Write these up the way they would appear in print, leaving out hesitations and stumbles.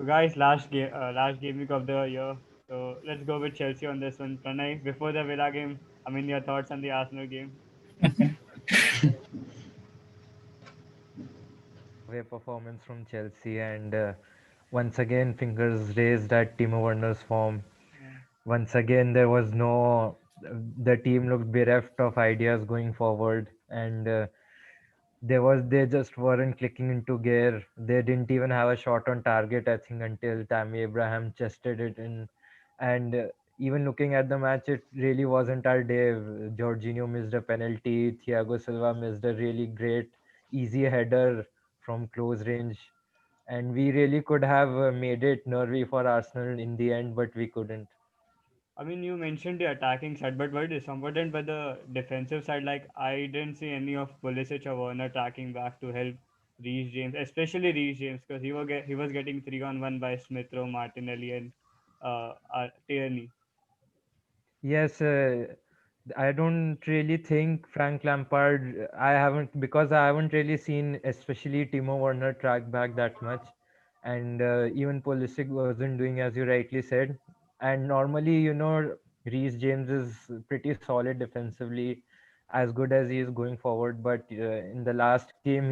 So guys, last game week of the year. So let's go with Chelsea on this one. Pranay, before the Villa game, I mean your thoughts on the Arsenal game. Away performance from Chelsea, and once again, fingers raised at Timo Werner's form. Yeah. Once again, there was no. The team looked bereft of ideas going forward, and they just weren't clicking into gear. They didn't even have a shot on target, I think, until Tammy Abraham chested it in. And even looking at the match, it really wasn't our day. Jorginho missed a penalty. Thiago Silva missed a really great, easy header from close range. And we really could have made it nervy for Arsenal in the end, but we couldn't. I mean, you mentioned the attacking side, but what is important by the defensive side? Like, I didn't see any of Pulisic or Werner tracking back to help Reece James, especially Reece James, because he was getting 3-on-1 by Smith Rowe, Martinelli, and Tierney. Yes, I don't really think Frank Lampard. I haven't because I haven't really seen, especially Timo Werner track back that much, and even Pulisic wasn't doing as you rightly said. And normally, Reece James is pretty solid defensively, as good as he is going forward. But in the last game,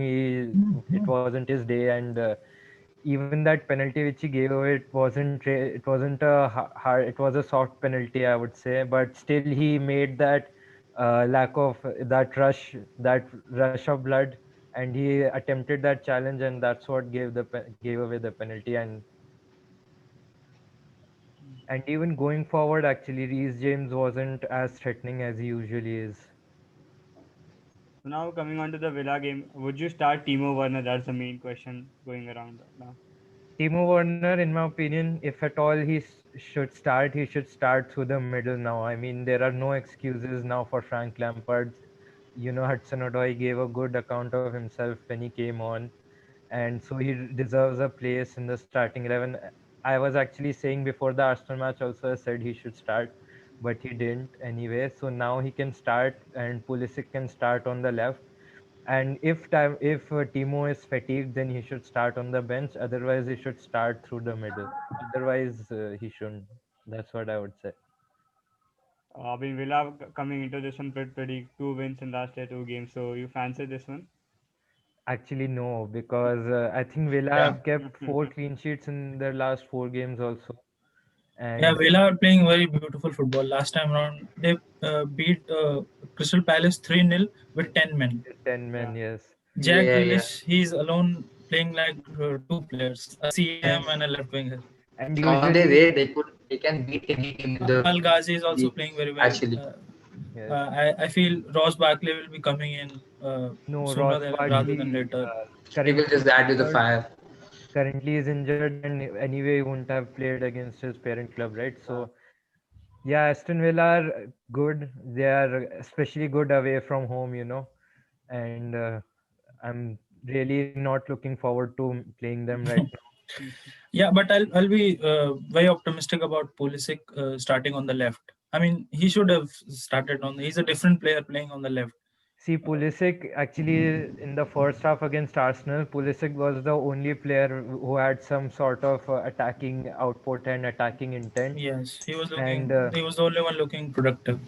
it wasn't his day, and even that penalty which he gave away, it wasn't a hard, it was a soft penalty, I would say, but still he made that lack of that rush of blood, and he attempted that challenge, and that's what gave away the penalty. And even going forward, actually, Reece James wasn't as threatening as he usually is. So now coming on to the Villa game, would you start Timo Werner? That's the main question going around right now. Timo Werner, in my opinion, if at all he should start through the middle now. I mean, there are no excuses now for Frank Lampard. Hudson Odoi gave a good account of himself when he came on, and so he deserves a place in the starting 11. I was actually saying before the Arsenal match also, I said he should start, but he didn't anyway. So now he can start, and Pulisic can start on the left. And if Timo is fatigued, then he should start on the bench. Otherwise, he should start through the middle. Otherwise, he shouldn't. That's what I would say. I mean, Villa coming into this one pretty 2 wins in last 2 games. So you fancy this one? Actually, no, because I think Villa Yeah, have kept 4 clean sheets in their last 4 games also. yeah. And Villa are playing very beautiful football. Last time around, they beat Crystal Palace 3-0 with 10 men. 10 Yeah. men, yes. Jack Yeah, yeah. Grealish, he's alone playing like two players, a CM and a left winger. And On their usually, way, they can beat any team in the Al Ghazi is also league. playing very well. Actually, I feel Ross Barkley will be coming in no, sooner Ross rather than Barkley later. he will currently just add to the injured. fire. Currently is injured, and anyway, he wouldn't have played against his parent club, right? So yeah, Aston Villa are good. They are especially good away from home. And I'm really not looking forward to playing them right now. Yeah, but I'll be very optimistic about Pulisic starting on the left. I mean, he should have started on. He's a different player playing on the left. See, Uh, Pulisic actually in the first half against Arsenal, Pulisic was the only player who had some sort of attacking output and attacking intent. yes, he was And looking. He was the only one looking productive.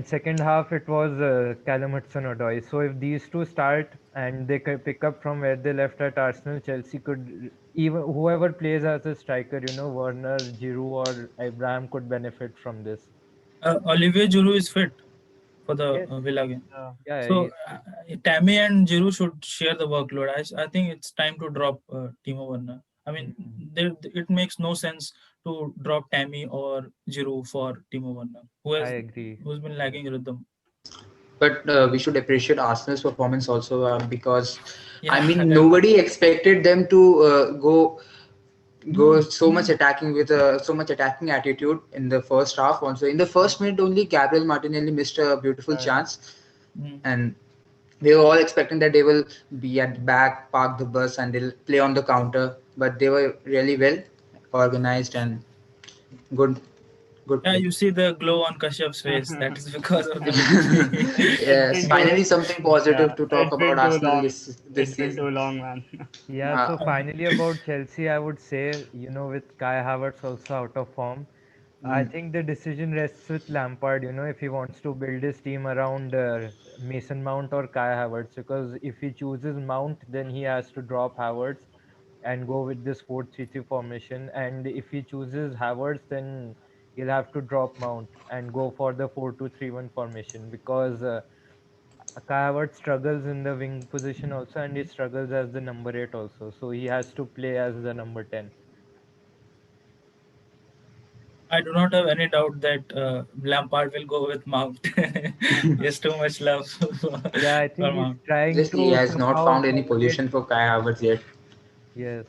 second half it was Callum Hudson-Odoi. So if these two start and they could pick up from where they left at Arsenal, Chelsea could, even whoever plays as a striker, Werner, Giroud or Abraham could benefit from this. Olivier Giroud is fit for the Yes, Villa game. Yeah. yeah, So Tammy and Giroud should share the workload. I think it's time to drop Timo Werner. I mean, mm, it makes no sense to drop Tammy or Giroud for Timo Werner, I agree. who's been lagging rhythm. But we should appreciate Arsenal's performance also because I Yeah, mean that, nobody expected them to go so much attacking with so much attacking attitude in the first half. Also in the first minute only, Gabriel Martinelli missed a beautiful Yeah, yeah. chance, mm. and we were all expecting that they will be at the back, park the bus, and they'll play on the counter. But they were really well organized and good. good Yeah, play. you see the glow on Kashyap's face. That is because of the good play. Yes, It's been finally too, something positive yeah, to talk it's about been too Arsenal long. this It's been season. too long, man. Yeah, so Uh, finally about Chelsea, I would say, with Kai Havertz also out of form, I mm, think the decision rests with Lampard, if he wants to build his team around Mason Mount or Kai Havertz, because if he chooses Mount, then he has to drop Havertz and go with this 4-3-3 formation. And if he chooses Havertz, then he'll have to drop Mount and go for the 4-2-3-1 formation, because Kai Havertz struggles in the wing position also, and he struggles as the number 8 also. So he has to play as the number 10. I do not have any doubt that Lampard will go with Mount. He has too much love for Yeah, I think he's Mount. trying just he to has not somehow found any dominate. position for Kai Havertz yet. Yes.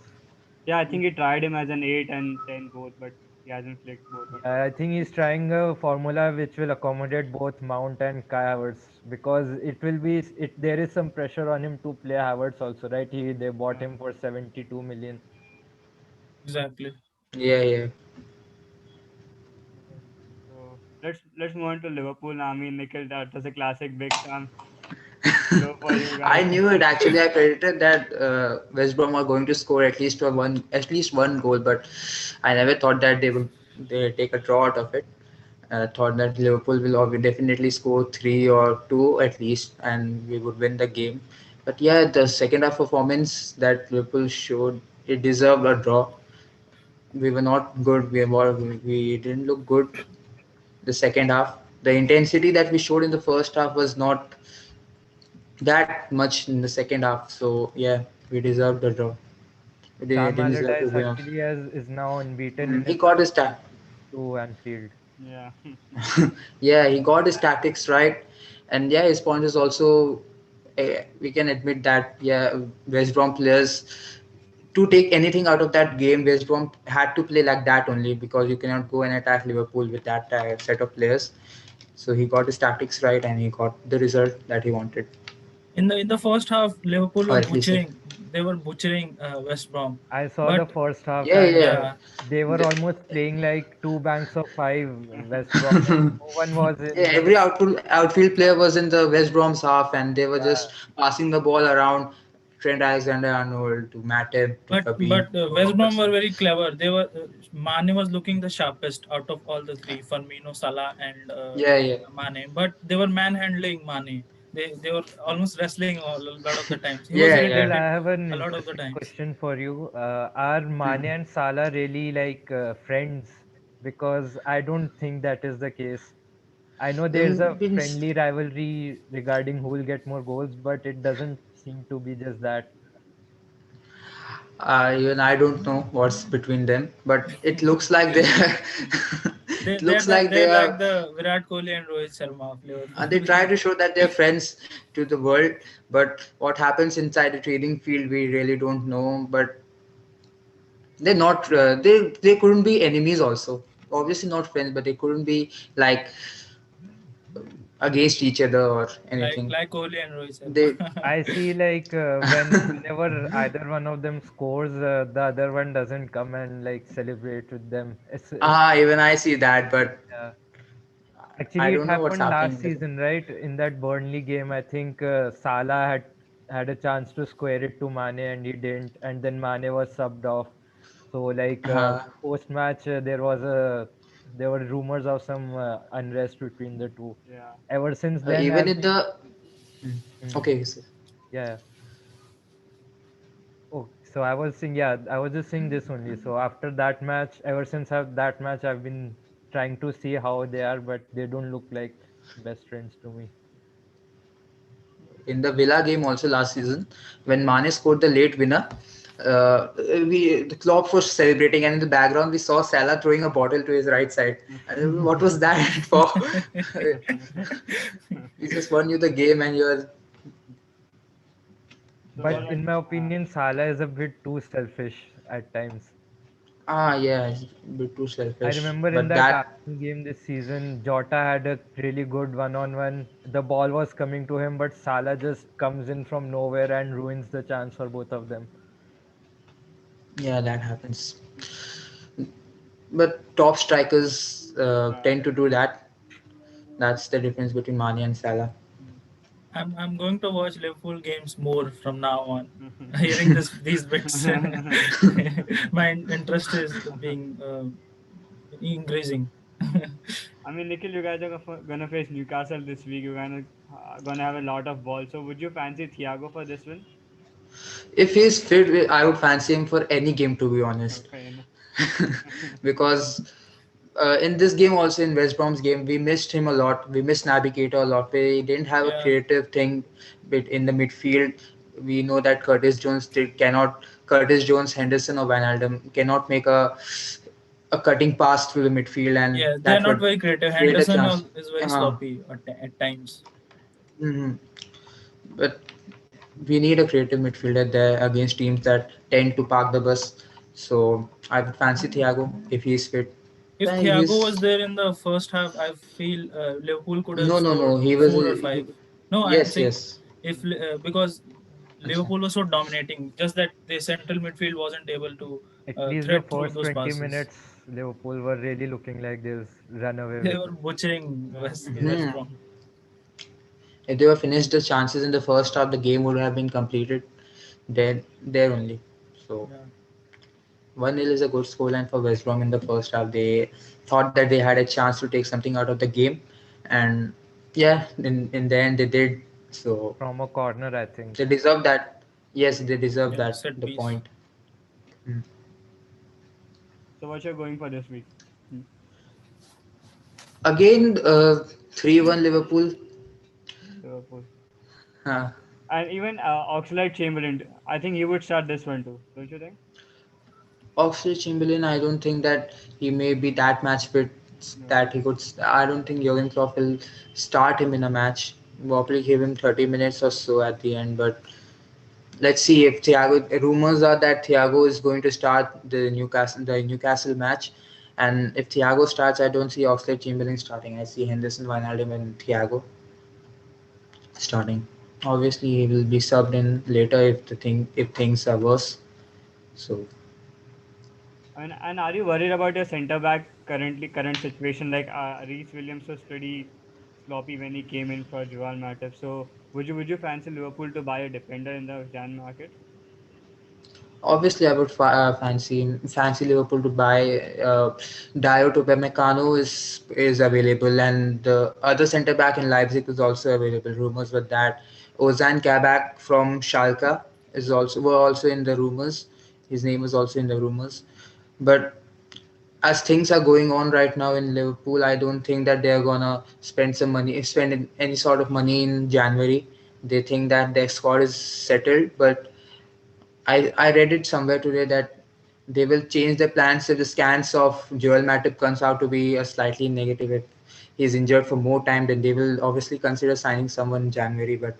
Yeah, I think he tried him as an 8 and 10 both, but he hasn't clicked both of them. Yeah, I think he's trying a formula which will accommodate both Mount and Kai Havertz, because there is some pressure on him to play Havertz also, right? They bought Yeah. him for 72 million. Exactly. Yeah, yeah. Okay. So let's move on to Liverpool now. I mean, Nikhil, that was a classic big time blow for you I guys. knew it actually. I predicted that West Brom are going to score at least one goal, but I never thought that they take a draw out of it. Thought that Liverpool will definitely score three or two at least, and we would win the game. But yeah, the second half performance that Liverpool showed, it deserved a draw. We were not good. We didn't look good the second half. The intensity that we showed in the first half was not that much in the second half. So yeah, we deserved the draw. Didn't Sam deserve to Allardyce win. actually is now unbeaten in He his got first his ta- to Anfield. Yeah. yeah, he got his tactics right, and yeah, his point is also. We can admit that yeah, West Brom players to take anything out of that game, West Brom had to play like that only because you cannot go and attack Liverpool with that set of players. So he got his tactics right and he got the result that he wanted, In the first half, Liverpool or were at least butchering. They were butchering West Brom. I saw the But first half, yeah, and yeah. yeah, they were The- almost playing like two banks of five, West Brom, and no one was Yeah, in the. every outfield player was in the West Brom's half, and they were just Yeah, passing the ball around Trent Alexander-Arnold to Matip to Fabinho but to West Brom were Robertson. very clever. They were Mane was looking the sharpest out of all the three, Firmino, Salah, and Yeah, yeah, Mane. But they were manhandling Mane. They were almost wrestling a lot of the times. He was yeah, Nikhil, yeah. I irritated have an a lot of the interesting times. question for you. Are Mane Hmm. and Salah really like friends? Because I don't think that is the case. I know there's a Been, friendly rivalry regarding who will get more goals, but it doesn't seem to be just that. even I don't know what's between them, but it looks like they They it they're looks the like they they're like are the Virat Kohli and Rohit Sharma of they Liverpool. try to show that they're friends to the world, but what happens inside the trading field we really don't know. But they're not they couldn't be enemies also. Obviously not friends, but they couldn't be like against each other or like anything. like Kohli and Rohit They Sharma. I see like whenever either one of them scores, the other one doesn't come and like celebrate with them. even I see that, but Yeah. I Actually, it don't know what's happened last happening with them. season, right? In that Burnley game, I think Salah had a chance to square it to Mane and he didn't, and then Mane was subbed off. So like Uh, post match, there were rumors of some unrest between the two. Yeah. Ever since then, even I've in been. the Hmm, okay, so yeah. Oh, so I was saying, yeah, I was just saying this only. So after that match, ever since that match, I've been trying to see how they are, but they don't look like best friends to me. in the Villa game also last season when Mane scored the late winner. The Klopp was celebrating, and in the background we saw Salah throwing a bottle to his right side. And what was that for? You just won you the game, and you're So But all yeah. right. in my opinion, Salah is a bit too selfish at times. Yeah, it's a bit too I selfish. remember in But that that Arsenal game this season, Jota had a really good one-on-one. The ball was coming to him, but Salah just comes in from nowhere and ruins the chance for both of them. yeah, that happens. But top strikers tend to do that. That's the difference between Mane and Salah. I'm going to watch Liverpool games more from now on. Hearing these bits, my interest is being increasing. I mean, Nikhil, you guys are gonna face Newcastle this week. You're gonna have a lot of balls. So, would you fancy Thiago for this win? If he's fit, I would fancy him for any game, to be honest. Okay, enough. Because in this game, also in West Brom's game, we missed him a lot. We missed Navigator a lot. We didn't have a Yeah, creative thing bit in the midfield. We know that Curtis Jones, Henderson, or Van Alden cannot make a cutting pass through the midfield, and yeah, they're that not would very creative. create a Henderson chance. is very Uh, sloppy at times. hmm But we need a creative midfielder there against teams that tend to park the bus. So I would fancy Thiago if he's fit. If Yeah, Thiago was he's there in the first half, I feel Liverpool could have no. scored He was 4 or 5. No, I'm yes, saying yes. if because Acha. Liverpool was so dominating, just that the central midfield wasn't able to At least the thread through first those 20 passes. minutes, Liverpool were really looking like they'll run away They with were it. butchering Yeah. West Hmm. Brom. If they were finished the chances in the first half, the game would have been completed there only. So Yeah. 1-0 is a good scoreline for West Brom in the first half. They thought that they had a chance to take something out of the game, and yeah, in the end they did. So From a corner, I think. they deserve that. Yes, they deserve Yeah, that. set The piece. point. Mm. So, what you're going for this week? Hmm. Again, 3-1 Liverpool. Liverpool. Uh, And even Oxlade-Chamberlain, I think he would start this one too, don't you think? Oxlade-Chamberlain, I don't think that he may be that match fit No. that he could. I don't think Jurgen Klopp will start him in a match. Probably give him 30 minutes or so at the end. But let's see if Thiago. Rumors are that Thiago is going to start the Newcastle match, and if Thiago starts, I don't see Oxlade-Chamberlain starting. I see Henderson, Wijnaldum, and Thiago starting. Obviously, he will be subbed in later if things are worse. So And are you worried about your centre back current situation? Like Reece Williams was pretty sloppy when he came in for Joel Matip. So would you fancy Liverpool to buy a defender in the Jan market? obviously, I would fancy Liverpool to buy Dayot Upamecano is available, and the other centre back in Leipzig is also available. Rumors were that Ozan Kabak from Schalke were also in the rumors. His name was also in the rumors, but as things are going on right now in Liverpool, I don't think that they're gonna spend any sort of money in January. They think that their squad is settled, but I read it somewhere today that they will change their plans if the scans of Joel Matip comes out to be a slightly negative. If he's injured for more time, then they will obviously consider signing someone in January. But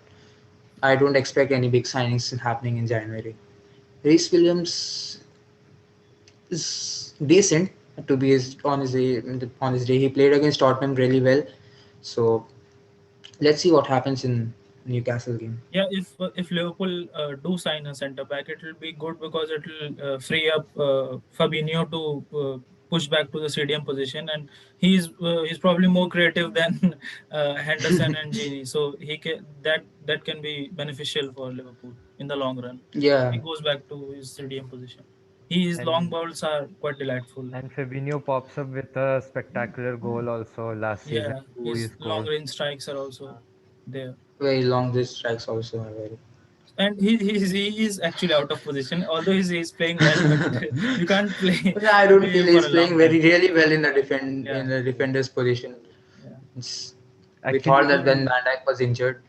I don't expect any big signings happening in January. Reece Williams is decent to be on his day. He played against Tottenham really well. So let's see what happens in Newcastle game. Yeah, if Liverpool do sign a centre back, it will be good because it will free up Fabinho to push back to the CDM position, and he's probably more creative than Henderson and Gini, so that can be beneficial for Liverpool in the long run. Yeah, He goes back to his CDM position. His long And balls are quite delightful. and Fabinho pops up with a spectacular goal also last season. Yeah, Who he his long scored. range strikes are also there. very long this strikes also are very. And he is actually out of position. Although he's playing well, but you can't But I don't play feel him for he's a playing long very time. really well Yeah, in the defender's position. yeah. It's, we Actually, thought that when Van Dijk was injured,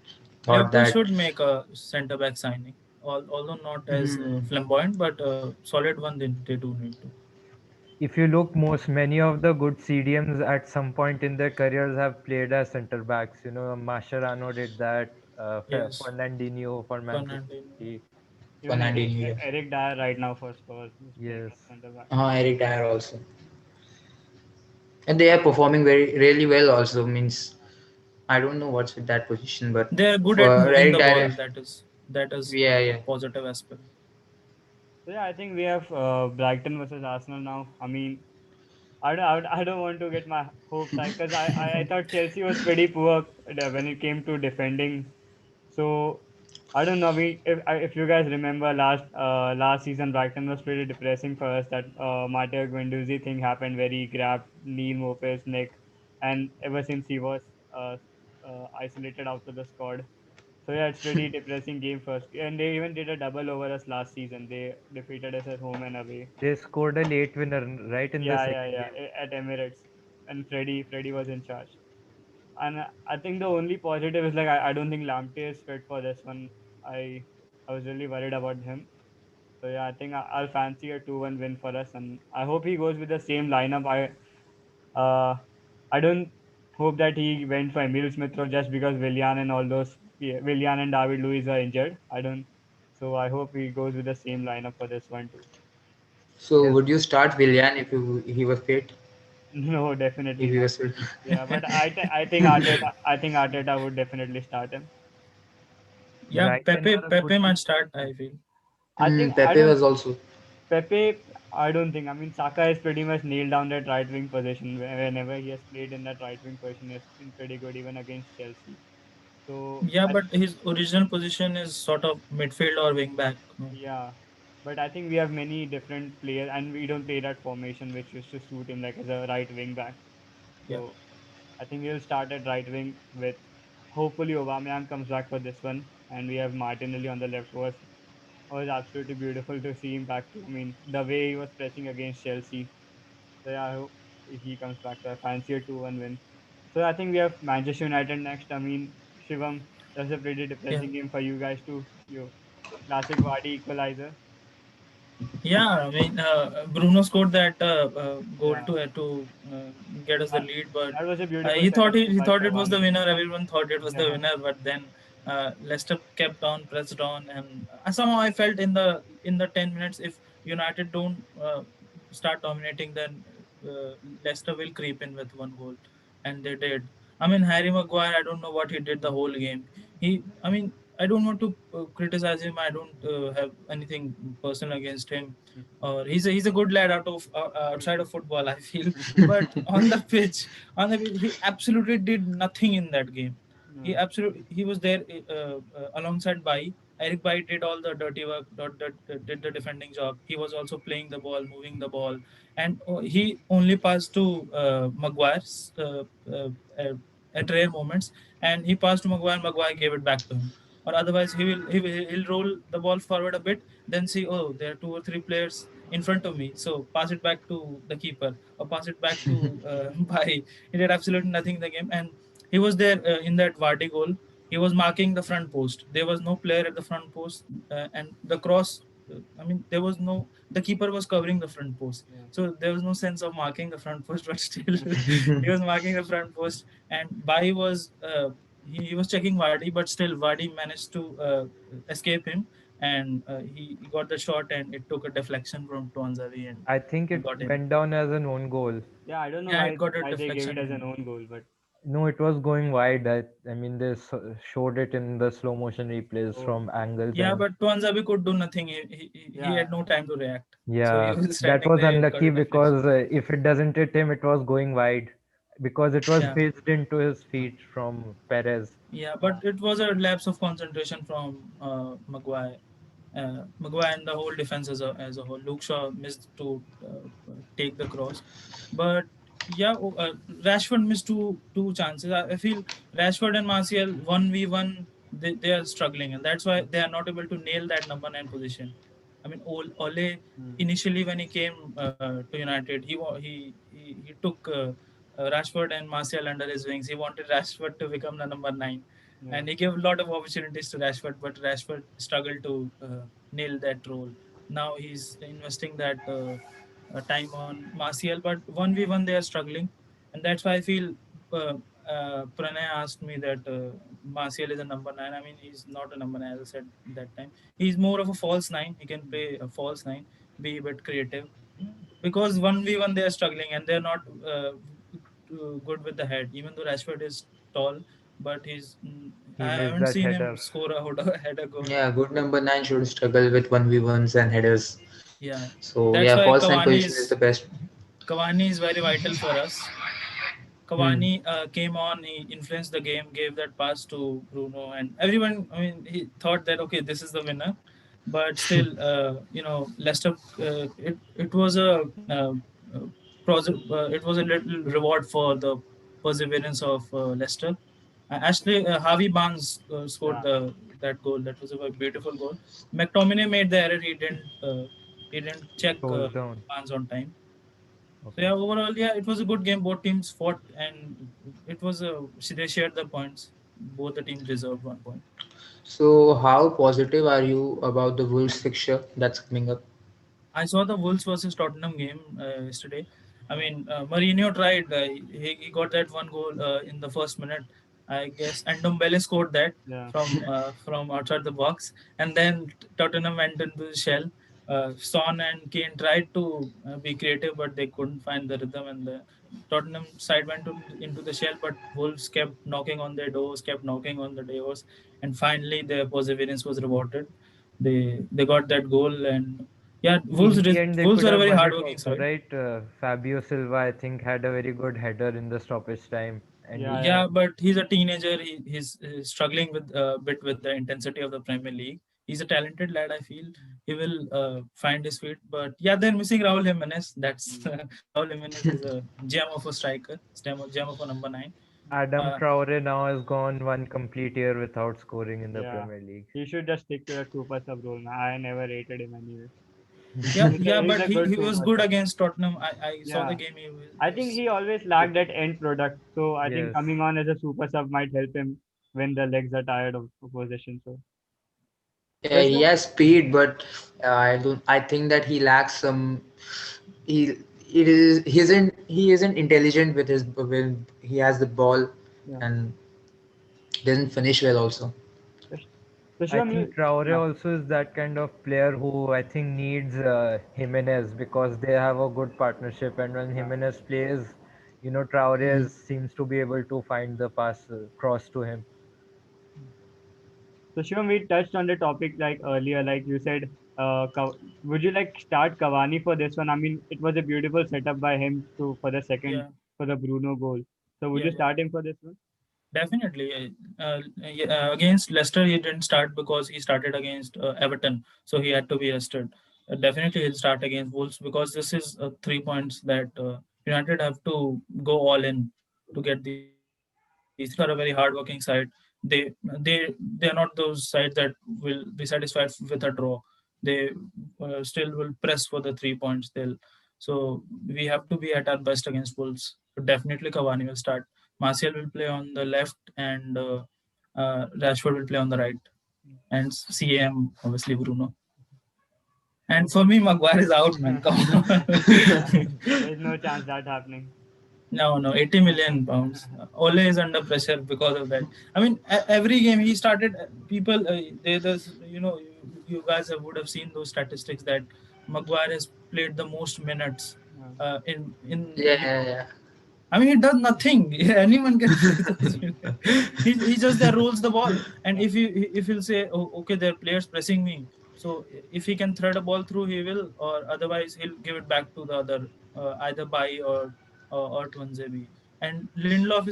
thought Liverpool that should make a centre back signing, although not as hmm, flamboyant, but a solid one. They do need to. if you look, many of the good CDMs at some point in their careers have played as center backs. Mascherano did that. Yes, Fernandinho for Manchester Fernandinho. City. Even Fernandinho. Yes. Eric Dyer right now for Spurs is playing Yes. at centre back. Eric Dyer also, and they are performing very really well. Also means I don't know what's with that position, but They are good at for moving Eric the ball. Dyer, That is yeah, a yeah. positive aspect. So yeah, I think we have Brighton versus Arsenal now. I mean, I don't want to get my hopes high because I thought Chelsea was pretty poor when it came to defending. So I don't know. If you guys remember last season, Brighton was pretty depressing for us. That Matteo Guendouzi thing happened where he grabbed Neil Maupay's neck, and ever since he was isolated out of the squad. So yeah, it's pretty depressing game first. And they even did a double over us last season. They defeated us at home and away. They scored a late winner right in the Yeah, second yeah, yeah. game. At Emirates, and Freddie was in charge. And I think the only positive is like I don't think Lamptey is fit for this one. I I was really worried about him. So yeah, I think I'll fancy a 2-1 win for us, and I hope he goes with the same lineup. Uh I don't hope that he went for Emil Smith Rowe just because Willian and all those, yeah, Willian and David Luiz are injured. I don't. So I hope he goes with the same lineup for this one too. So Yes, would you start Willian if he was fit? No, If definitely he not. was fit. Yeah, but I think Arteta would definitely start him. Yeah, Brighton Pepe are a good Pepe might team. start, I feel. I think I Pepe don't was also. Pepe. I don't think. I mean, Saka is pretty much nailed down that right wing position. Whenever he has played in that right wing position, he's been pretty good, even against Chelsea. So Yeah, but his original position is sort of midfield or wing back. No. yeah, but I think we have many different players, and we don't play that formation which used to suit him, like as a right wing back. Yeah. So I think he'll start at right wing with, hopefully Aubameyang comes back for this one, and we have Martinelli on the left. Was absolutely beautiful to see him back to. I mean, the way he was pressing against Chelsea. So yeah, I hope he comes back. So I fancy a 2-1 win. So I think we have Manchester United next. I mean, Shivam, that's a pretty Yeah. depressing game for you guys too. You classic Vardy equalizer. Yeah, I mean, Bruno scored that goal Yeah, to get us the that, lead, but that was a beautiful he thought setup he by thought it was the Cavani. winner. Everyone thought it was the Yeah, winner, but then Leicester kept on, pressed on, and somehow I felt in the 10 minutes, if United don't start dominating, then uh, Leicester will creep in with one goal, and they did. I mean, Harry Maguire, I don't know what he did the whole game. I mean, I don't want to criticize him. I don't have anything personal against him. Or he's a good lad outside of football, I feel. But on the pitch, he absolutely did nothing in that game. no, He was there alongside Bai. Eric Bai did all the dirty work, did the defending job. He was also playing the ball, moving the ball, and he only passed to Maguire uh, at rare moments, and he passed to Maguire. Maguire gave it back to him. Or otherwise, he'll roll the ball forward a bit, then see, oh, there are two or three players in front of me, so pass it back to the keeper or pass it back to Bai. He did absolutely nothing in the game, and he was there in that Vardy goal. He was marking the front post. There was no player at the front post, and the cross. I mean, there was no. The keeper was covering the front post, yeah, so there was no sense of marking the front post. But still, he was marking the front post, and Bai was he was checking Vardy, but still Vardy managed to escape him, and he got the shot, and it took a deflection from Tuanzebe, and I think he it got in. went down as an own goal. yeah. I don't know Yeah, it why got a why they gave it deflection as an from. own goal, but No, it was going wide. I mean, they showed it in the slow motion replays oh from angles, Yeah, and but Tuanzebe could do nothing. He yeah, had no time to react, so he yeah, was that standing was there. It got unlucky a deflection. because if it doesn't hit him, it was going wide because it was Yeah, phased into his feet from Perez. yeah, but yeah, it was a lapse of concentration from Maguire. Maguire and the whole defense as a whole. Luke Shaw missed to take the cross, but yeah, Rashford missed two chances. I feel Rashford and Martial 1v1, they are struggling, and that's why they are not able to nail that number 9 position. I mean, Ole hmm, initially when he came to United, he took Rashford and Martial under his wings. He wanted Rashford to become the number 9, yeah, and he gave a lot of opportunities to Rashford, but Rashford struggled to nail that role. Now he's investing that time on Martial, but 1v1 they are struggling, and that's why I feel uh, Pranay asked me that Martial is a number 9. I mean, he's not a number 9, as I said that time. He's more of a false 9. He can play a false 9, be a bit creative, because 1v1 they are struggling, and they're not good with the head. Even though Rashford is tall, but He I missed haven't that seen him header. score a header goal. Yeah, good number nine should struggle with 1v1s and headers. Yeah, So that's yeah, why false nine Cavani position is is the best. Cavani is very vital for us. Hmm. Cavani came on, he influenced the game, gave that pass to Bruno, and everyone. I mean, he thought that okay, this is the winner, but still, Leicester. It was uh, it was a little reward for the perseverance of Leicester. Actually, Harvey Barnes scored Yeah. that goal. That was a very beautiful goal. McTominay made the error. He didn't check Close down. Barnes on time. So Okay. yeah, overall, yeah, it was a good game. Both teams fought, and it was a they shared the points. Both the teams deserved 1 point. So, how positive are you about the Wolves fixture that's coming up? I saw the Wolves versus Tottenham game yesterday. I mean, Mourinho tried. He got that one goal in the first minute, I guess, and Ndombele scored that Yeah. from outside the box, and then Tottenham went into the shell. Son and Kane tried to be creative, but they couldn't find the rhythm, and the Tottenham side went into the shell. But Wolves kept knocking on their doors, kept knocking on the doors, and finally their perseverance was rewarded. They got that goal, and yeah, In the end, they Wolves could are a have very won it hardworking also, side. right? Fabio Silva, I think, had a very good header in the stoppage time, and Yeah. he. Yeah. Yeah, but he's a teenager. He's struggling with a bit with the intensity of the Premier League. He's a talented lad. I feel he will find his feet. But yeah, they're missing Raul Jimenez. That's Raul Jimenez is a gem of a striker, gem of a number 9. Adam Uh, Traore now has gone one complete year without scoring in the Yeah. Premier League. He should just stick to the super sub role. Man. I never rated him anyway. yeah, yeah, He's but a he good was super good sub. against Tottenham. I saw the Yeah. game. I He think was he always good. lacked that end product. So I think Yes. coming on as a super sub might help him when the legs are tired of opposition. So Yeah, for he sure. has speed, but I don't. I think that he lacks some. He he isn't intelligent with his when he has the ball, Yeah. and doesn't finish well also. For for I sure. think Traore Yeah. also is that kind of player who I think needs Jimenez because they have a good partnership. And when Yeah. Jimenez plays, Traore Mhm. seems to be able to find the pass cross to him. So Shivam, we touched on the topic like earlier, like you said, would you like start Cavani for this one? I mean, it was a beautiful setup by him to for the second Yeah, for the Bruno goal. So would yeah, you yeah. start him for this one? Definitely. Yeah, against Leicester, he didn't start because he started against Everton, so he had to be rested. Definitely, he'll start against Wolves because this is 3 points that United have to go all in to get these 3 points. Wolves are a very hardworking side. They're not those sides that will be satisfied with a draw. They still will press for the 3 points. So we have to be at our best against Wolves. So definitely, Cavani will start. Martial will play on the left, and Rashford will play on the right, and CM obviously Bruno. And for Okay. me, Maguire is out, man. Come on. There's no chance that happening. No, no, 80 million pounds. Ole is under pressure because of that. I mean, every game he started, people, there's, you guys would have seen those statistics that Maguire has played the most minutes Yeah. in Yeah, yeah, yeah. I mean, he does nothing. Anyone can play those. He just there rolls the ball, and if he'll say, "Oh, okay, there are players pressing me," so if he can thread a ball through, he will, or otherwise he'll give it back to the other, either Bai or Tuanzebe. And Lindelof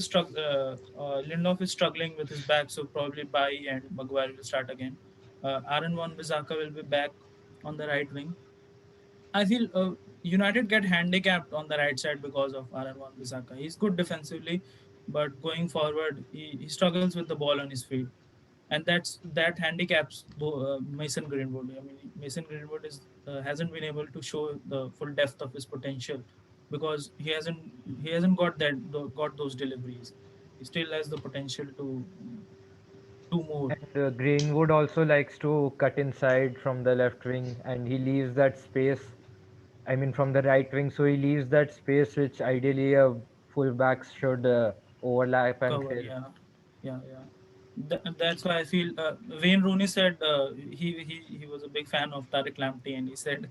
is struggling with his back, so probably Bai and Maguire will start again. Aaron Wan Bissaka will be back on the right wing. I feel United get handicapped on the right side because of Aaron Wan-Bissaka. He's good defensively, but going forward, he struggles with the ball on his feet, and that handicaps Mason Greenwood. I mean, Mason Greenwood hasn't been able to show the full depth of his potential because he hasn't got those deliveries. He still has the potential to do more. And Greenwood also likes to cut inside from the left wing, and he leaves that space. I mean, from the right wing, so he leaves that space which ideally a fullback should overlap and Cover, fill. yeah, yeah, yeah. That's why I feel Wayne Rooney said he was a big fan of Tariq Lamptey, and he said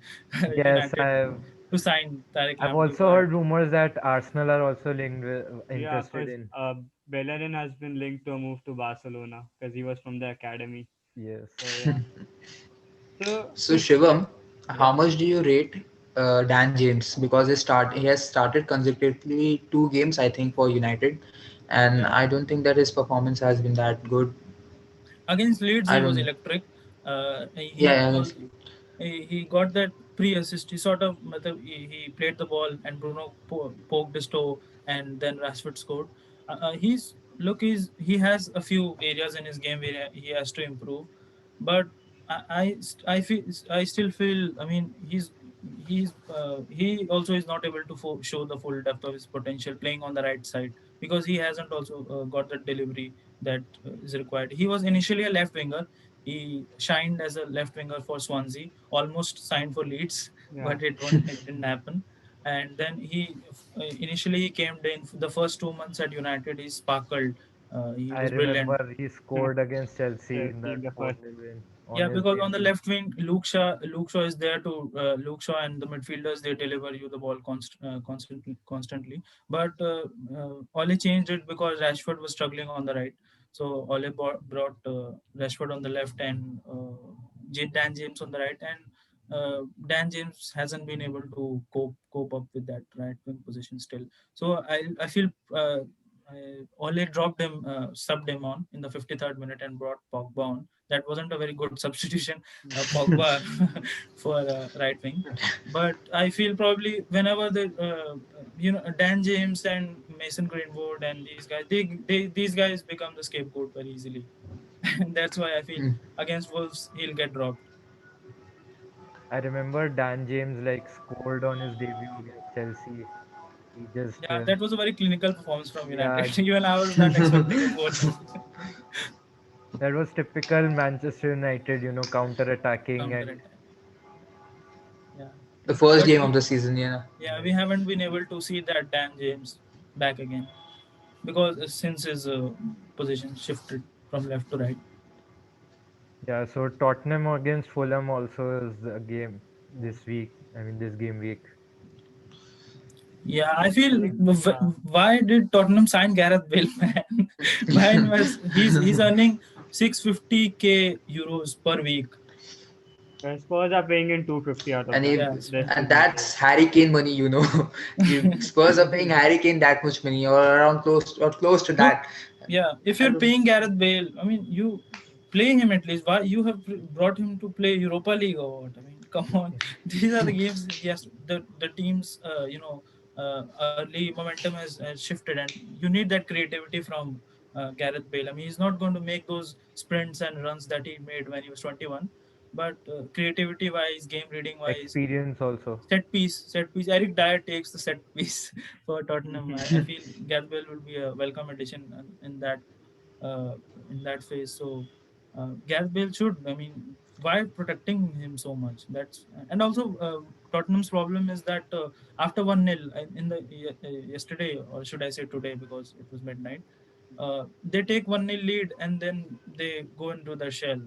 Yes, United to sign Tariq I've Lamptey, also but heard rumors that Arsenal are also Yeah, interested because in. Bellerin has been linked to a move to Barcelona because he was from the academy. Yes. So yeah. So So Shivam, how yeah, much do you rate Dan James because he has started consecutively 2 games I think for United, and Yeah. I don't think that his performance has been that good. Against Leeds, I he was don't. electric. Yeah, He yeah, was honestly. he got that pre-assist. He sort of he played the ball and Bruno poked his toe and then Rashford scored. He has a few areas in his game where he has to improve, but I feel I still feel, I mean, he also is not able to show the full depth of his potential playing on the right side, because he hasn't also got the delivery that is required. He was initially a left winger. He shined as a left winger for Swansea, almost signed for Leeds, Yeah. but it didn't happen. And then initially he came in the first 2 months at United. He sparkled. He I was brilliant. remember he scored against Chelsea in Chelsea that in the first. 4-0 win on Yeah, his because on the debut. left wing, Luke Shaw is there to Luke Shaw and the midfielders, they deliver you the ball constantly. But Ole changed it because Rashford was struggling on the right, so Ole brought Rashford on the left and Dan James on the right, and Dan James hasn't been able to cope up with that right wing position still. So I feel. Ole dropped him, subbed him on in the 53rd minute and brought Pogba on. That wasn't a very good substitution, Pogba for right wing. But I feel probably whenever Dan James and Mason Greenwood and these guys, these guys become the scapegoat very easily, and that's why I feel Mm. against Wolves he'll get dropped. I remember Dan James like scored on his debut against Chelsea. He just Yeah, that was a very clinical performance from yeah, United. Even I was not expecting a goal. that was typical Manchester United, counter attacking Counter and attack. Yeah, The first but game of the season, yeah. yeah, we haven't been able to see that Dan James back again, because since his position shifted from left to right. yeah. So Tottenham against Fulham also is a game this week. I mean this game week. Yeah, I I feel think. Yeah. why did Tottenham sign Gareth Bale, man? Man was he's earning 650k euros per week. Spurs are paying in 250 out of and that. if, Yeah, Rest and is not that's paid. Harry Kane money, You Spurs are paying Harry Kane that much money, or around close to you that. yeah. If I you're don't. paying Gareth Bale, I mean, you play him at least. Why you have brought him to play Europa League or what? I mean, come on. These are the games. Yes, the teams. Early momentum has shifted, and you need that creativity from Gareth Bale. I mean, he's not going to make those sprints and runs that he made when he was 21, but creativity wise, game reading wise, Experience also. set piece. Eric Dyer takes the set piece for Tottenham. I feel Gareth Bale will be a welcome addition uh, in that phase. So Gareth Bale should. I mean, why protecting him so much? That's and also Tottenham's problem is that after 1-0 in the yesterday, or should I say today, because it was midnight. They take 1-0 lead and then they go into their shell.